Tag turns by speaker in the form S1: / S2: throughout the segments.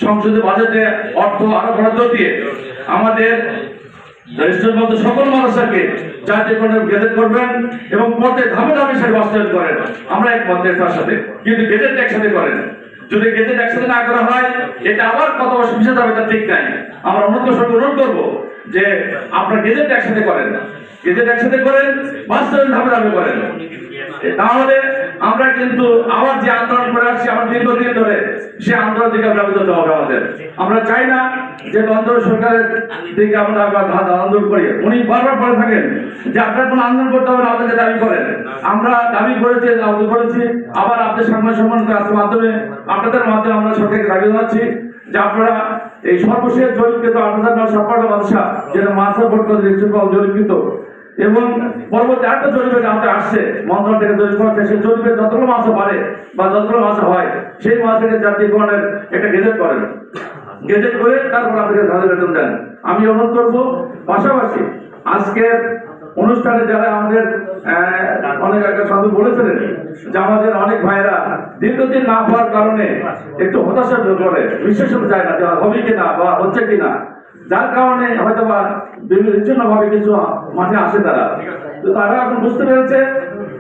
S1: সংসদীয় বাজেটে অর্থ আরো বরাদ্দ দিয়ে আমাদের সকল মানুষকে জাতীয়করণের গেজেট করবেন এবং পথে ধাপে ধাপে সে বাস্তবায়ন করেন। আমরা এক পথের তার সাথে, কিন্তু গেজেট একসাথে করেন। যদি গেজেট একসাথে না করা হয়, এটা আবার কত বছর পিছিয়ে যাবে তা ঠিক নাই। আমরা অন্যদের সঙ্গে অনুরোধ করবো যে আপনার গেজেট একসাথে করেন, গেজেট একসাথে করেন, বাস্তবায়ন ধাপে ধাপে করেন। তাহলে আমরা কিন্তু আবার যে আন্দোলন করে আসছি আমরা দীর্ঘদিন ধরে, সে আন্দোলন দিকে আমরা বিরত হবে আমাদের। আমরা চাই না যে বন্ধ সরকারের দিকে আমরা আন্দোলন করি। উনি বারবার বলে থাকেন যে আপনার কোনো আন্দোলন করতে হবে না, আমাদেরকে দাবি করেন। আমরা দাবি করেছি আবার আপনাদের সাংবাদিক সম্মেলনের মাধ্যমে, আপনাদের মাধ্যমে আমরা সরকারকে দাবি জানাচ্ছি যে আপনারা এই সর্বশেষ জরিপকৃত ৮,৯৫০ মাদ্রাসা যেটা মাদ্রাসা বোর্ড জরিপকৃত এবং পরবর্তী আরেকটা জরিপে আমাদের আসছে মন্ত্রণালয় থেকে জরিপ করা, সেই জরিপে যতগুলো মাছ বাড়ে বা যতগুলো মাছ হয় সেই মাছকে জাতীয়করণের একটা গেজেট করেন, গেজেট করে তারপর আপনাদের ধারে বেতন দেন। আমি অনুরোধ করবো পাশাপাশি আজকের অনুষ্ঠানে যারা আমাদের অনেক একটা সাধু বলেছিলেন যে আমাদের অনেক ভাইয়েরা দীর্ঘদিন না হওয়ার কারণে একটু হতাশা করে, বিশ্বাস যায় না যে হবে কিনা বা হচ্ছে কিনা, যার কারণে হয়তো বা বিভিন্ন ভাবে কিছু মাঠে আসে তারা এখন বুঝতে পেরেছে।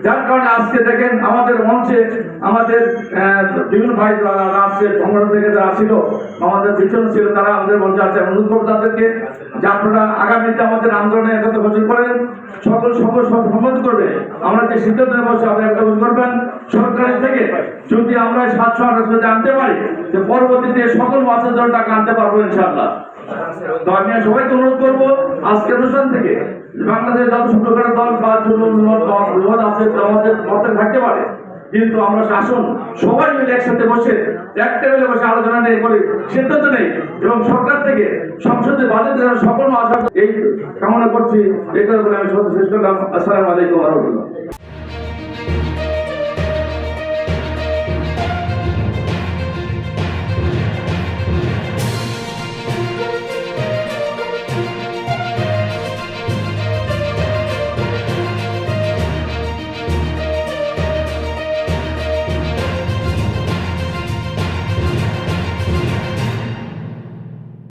S1: যার কারণে আজকে দেখেন আমাদের মঞ্চে আমাদের বিভিন্ন ভাই আজকে সংগঠন থেকে যারা ছিল, আমাদের পিছনে ছিল, তারা আমাদের মঞ্চে আছে। অনুরোধ করবো তাদেরকে যে আপনারা আগামীতে আমাদের আন্দোলনে একত্র ঘোষণা করেন, সকল সম্মত করবে। আমরা যে সিদ্ধান্ত নেব আপনি একটা করবেন সরকারের থেকে, যদি আমরা 700-800 আনতে পারি, যে পরবর্তীতে সকল মাছের জন্য টাকা আনতে পারবো ইনশাআল্লাহ। তো আমি সবাইকে অনুরোধ করবো আজকের অনুষ্ঠান থেকে বাংলাদেশ যত ছোটখাটো দল বা ছোট আছে আমাদের মতে থাকতে পারে, কিন্তু আমরা শাসন সবাই মিলে একসাথে বসে এক টেবিলে বসে আলোচনা নিয়ে করি, সিদ্ধান্ত নেই এবং সরকার থেকে সংসদে বাজেটে সকল আশা এই কামনা করছি। এই কারণে আমি শেষ করলাম। আসসালামু আলাইকুম ওয়া রাহমাতুল্লাহ।